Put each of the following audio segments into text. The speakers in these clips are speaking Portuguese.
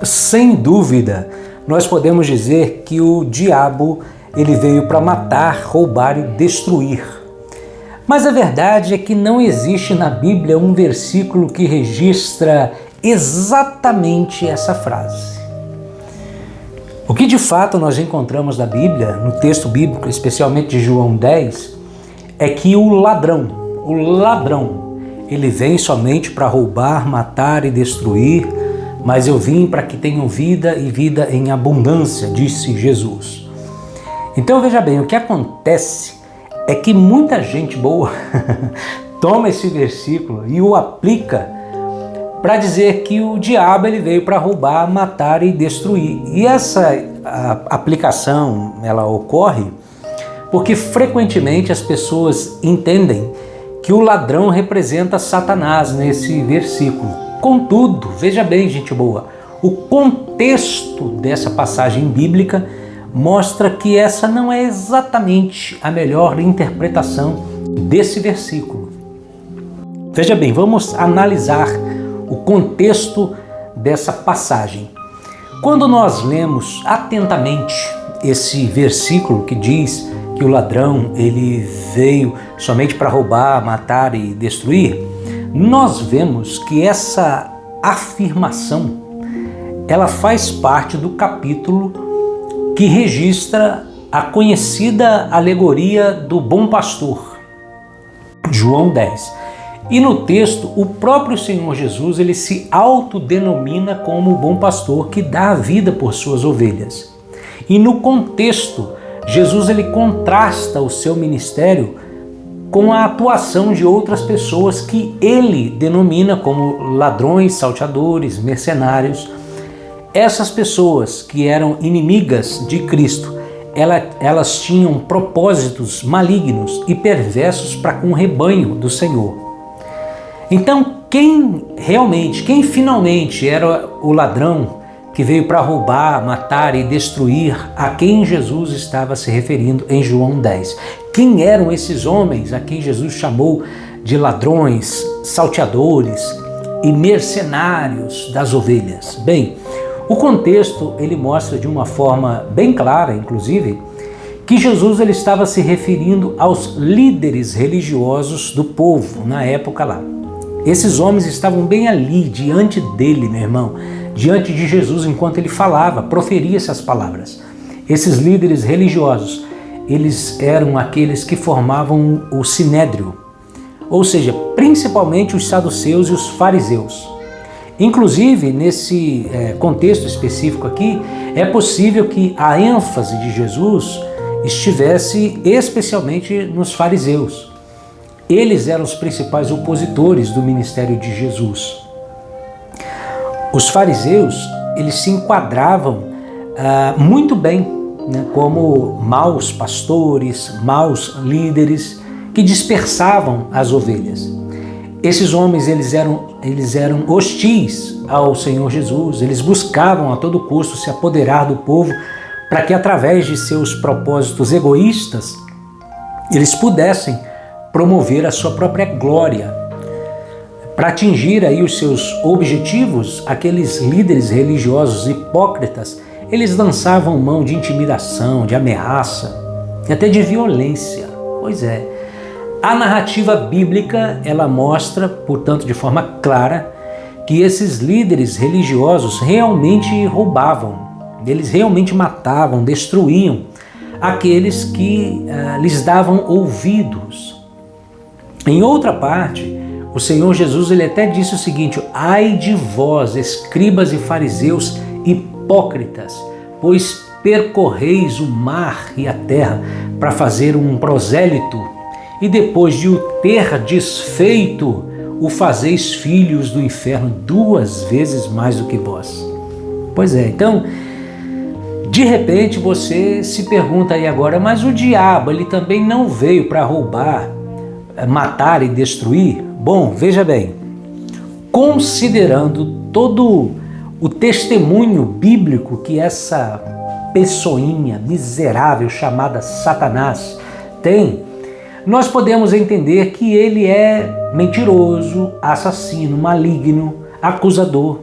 Sem dúvida, nós podemos dizer que o diabo ele veio para matar, roubar e destruir. Mas a verdade é que não existe na Bíblia um versículo que registra exatamente essa frase. O que de fato nós encontramos na Bíblia, no texto bíblico, especialmente de João 10, é que o ladrão, ele vem somente para roubar, matar e destruir, mas eu vim para que tenham vida e vida em abundância, disse Jesus. Então veja bem, o que acontece é que muita gente boa toma esse versículo e o aplica para dizer que o diabo ele veio para roubar, matar e destruir. E essa aplicação ela ocorre porque frequentemente as pessoas entendem que o ladrão representa Satanás nesse versículo. Contudo, veja bem, gente boa, o contexto dessa passagem bíblica mostra que essa não é exatamente a melhor interpretação desse versículo. Veja bem, vamos analisar o contexto dessa passagem. Quando nós lemos atentamente esse versículo que diz que o ladrão ele veio somente para roubar, matar e destruir, nós vemos que essa afirmação ela faz parte do capítulo que registra a conhecida alegoria do bom pastor, João 10. E no texto, o próprio Senhor Jesus ele se autodenomina como o bom pastor que dá a vida por suas ovelhas. E no contexto, Jesus ele contrasta o seu ministério com a atuação de outras pessoas que ele denomina como ladrões, salteadores, mercenários. Essas pessoas que eram inimigas de Cristo, elas tinham propósitos malignos e perversos para com o rebanho do Senhor. Então, quem finalmente era o ladrão que veio para roubar, matar e destruir, a quem Jesus estava se referindo em João 10? Quem eram esses homens a quem Jesus chamou de ladrões, salteadores e mercenários das ovelhas? Bem, o contexto ele mostra de uma forma bem clara, inclusive, que Jesus ele estava se referindo aos líderes religiosos do povo na época lá. Esses homens estavam bem ali, diante dele, meu irmão, diante de Jesus, enquanto ele falava, proferia essas palavras. Esses líderes religiosos, eles eram aqueles que formavam o sinédrio, ou seja, principalmente os saduceus e os fariseus. Inclusive, nesse contexto específico aqui, é possível que a ênfase de Jesus estivesse especialmente nos fariseus. Eles eram os principais opositores do ministério de Jesus. Os fariseus, eles se enquadravam muito bem, né, como maus pastores, maus líderes que dispersavam as ovelhas. Esses homens eles eram hostis ao Senhor Jesus, eles buscavam a todo custo se apoderar do povo para que através de seus propósitos egoístas eles pudessem promover a sua própria glória. Para atingir aí os seus objetivos, aqueles líderes religiosos hipócritas, eles lançavam mão de intimidação, de ameaça e até de violência. Pois é, a narrativa bíblica, ela mostra, portanto, de forma clara, que esses líderes religiosos realmente roubavam, eles realmente matavam, destruíam aqueles que lhes davam ouvidos. Em outra parte, o Senhor Jesus ele até disse o seguinte: ai de vós, escribas e fariseus hipócritas, pois percorreis o mar e a terra para fazer um prosélito, e depois de o ter desfeito, o fazeis filhos do inferno 2 vezes mais do que vós. Pois é, então, de repente você se pergunta aí agora, mas o diabo ele também não veio para roubar, matar e destruir? Bom, veja bem, considerando todo o testemunho bíblico que essa pessoinha miserável chamada Satanás tem, nós podemos entender que ele é mentiroso, assassino, maligno, acusador.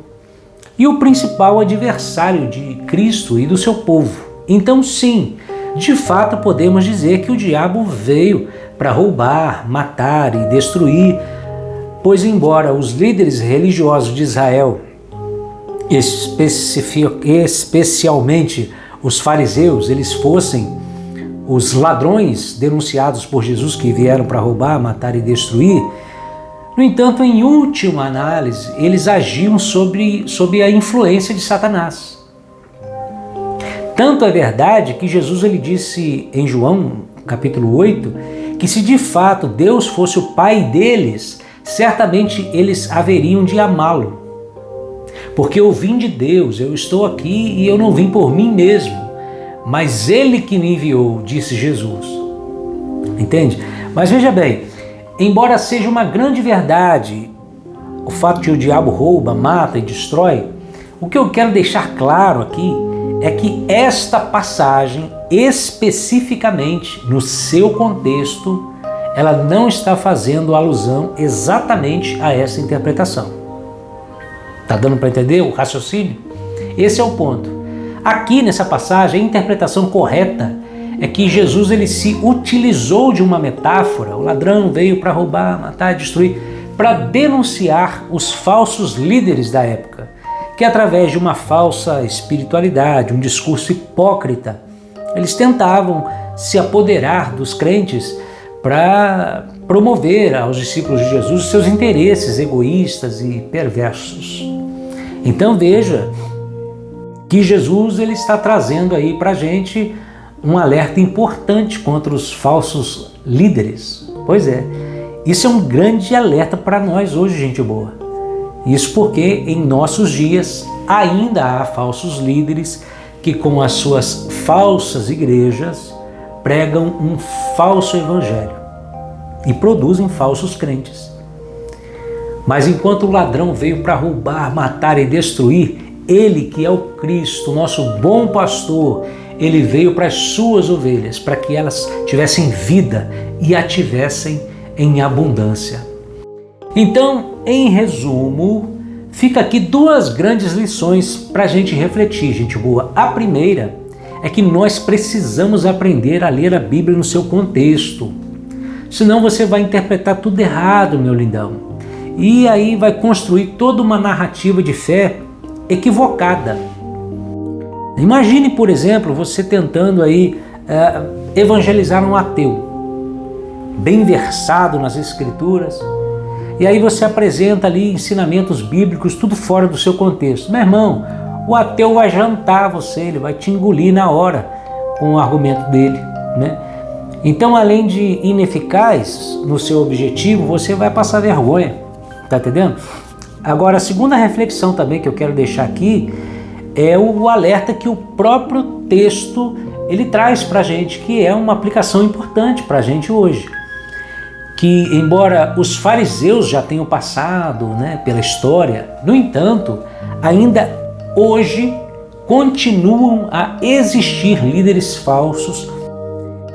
e o principal adversário de Cristo e do seu povo. Então, sim, de fato podemos dizer que o diabo veio para roubar, matar e destruir, pois embora os líderes religiosos de Israel, especialmente os fariseus, eles fossem os ladrões denunciados por Jesus que vieram para roubar, matar e destruir, no entanto, em última análise, eles agiam sob a influência de Satanás. Tanto é verdade que Jesus ele disse em João, capítulo 8, que se de fato Deus fosse o Pai deles, certamente eles haveriam de amá-lo. Porque eu vim de Deus, eu estou aqui e eu não vim por mim mesmo, mas Ele que me enviou, disse Jesus. Entende? Mas veja bem, embora seja uma grande verdade o fato de que o diabo rouba, mata e destrói, o que eu quero deixar claro aqui é que esta passagem, especificamente no seu contexto, ela não está fazendo alusão exatamente a essa interpretação. Tá dando para entender o raciocínio? Esse é o ponto. Aqui nessa passagem, a interpretação correta é que Jesus ele se utilizou de uma metáfora, o ladrão veio para roubar, matar, destruir, para denunciar os falsos líderes da época, que através de uma falsa espiritualidade, um discurso hipócrita, eles tentavam se apoderar dos crentes para promover aos discípulos de Jesus seus interesses egoístas e perversos. Então veja que Jesus ele está trazendo aí para a gente um alerta importante contra os falsos líderes. Pois é, isso é um grande alerta para nós hoje, gente boa. Isso porque em nossos dias ainda há falsos líderes que com as suas falsas igrejas pregam um falso evangelho e produzem falsos crentes. Mas enquanto o ladrão veio para roubar, matar e destruir, ele que é o Cristo, nosso bom pastor, ele veio para as suas ovelhas, para que elas tivessem vida e a tivessem em abundância. Então, em resumo, fica aqui duas grandes lições para a gente refletir, gente boa. A primeira é que nós precisamos aprender a ler a Bíblia no seu contexto. Senão você vai interpretar tudo errado, meu lindão. E aí vai construir toda uma narrativa de fé equivocada. Imagine, por exemplo, você tentando aí evangelizar um ateu, bem versado nas Escrituras, e aí você apresenta ali ensinamentos bíblicos, tudo fora do seu contexto. Meu irmão, o ateu vai jantar você, ele vai te engolir na hora com o argumento dele, né? Então, além de ineficaz no seu objetivo, você vai passar vergonha, tá entendendo? Agora, a segunda reflexão também que eu quero deixar aqui é o alerta que o próprio texto ele traz pra gente, que é uma aplicação importante pra gente hoje. Que embora os fariseus já tenham passado, né, pela história, no entanto, ainda hoje continuam a existir líderes falsos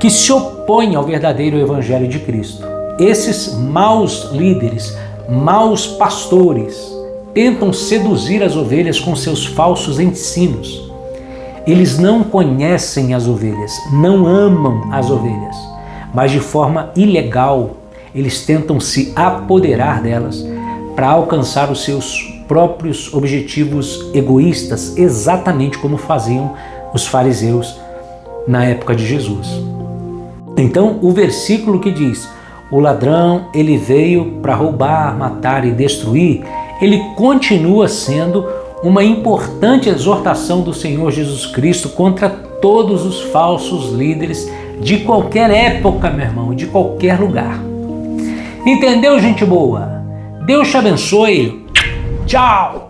que se opõem ao verdadeiro evangelho de Cristo. Esses maus líderes, maus pastores, tentam seduzir as ovelhas com seus falsos ensinos. Eles não conhecem as ovelhas, não amam as ovelhas, mas de forma ilegal, eles tentam se apoderar delas para alcançar os seus próprios objetivos egoístas, exatamente como faziam os fariseus na época de Jesus. Então, o versículo que diz, o ladrão ele veio para roubar, matar e destruir, ele continua sendo uma importante exortação do Senhor Jesus Cristo contra todos os falsos líderes de qualquer época, meu irmão, de qualquer lugar. Entendeu, gente boa? Deus te abençoe. Tchau!